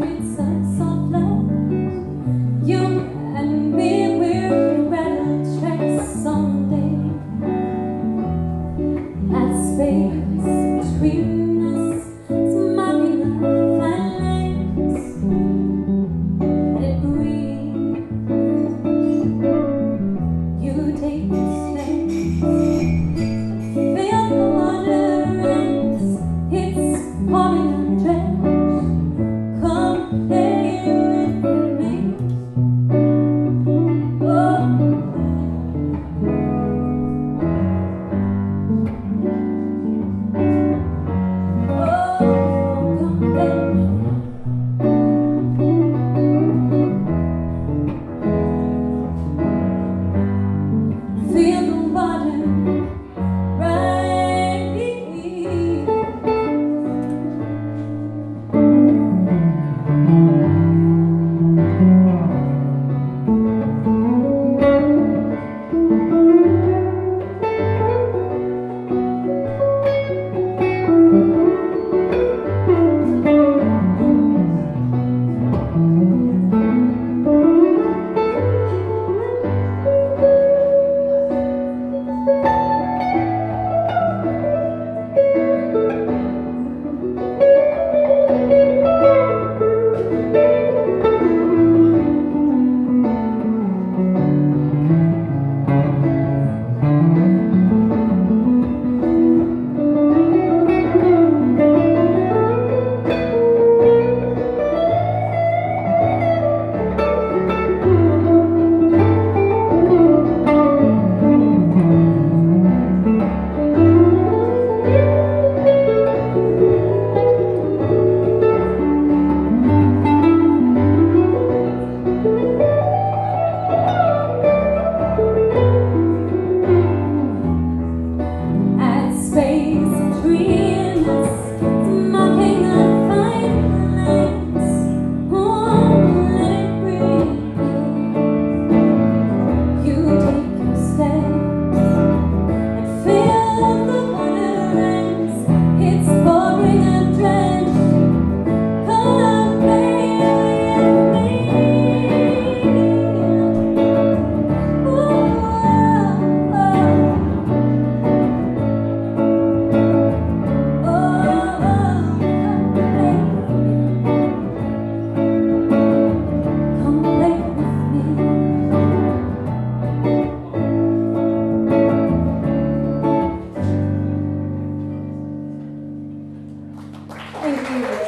streets of Salt Lake. You and me, we're rattle tracks someday. That space between us is marking our flanks. Let it breathe. You take the space. Feel the water rise. It's pouring on drench. Come play with me. Oh. Feel the water right here. Space between us, marking our fine lines. Oh, let it breathe. You take your steps and feel the water rise. It's pouring and drenched. Come play with me. Thank you.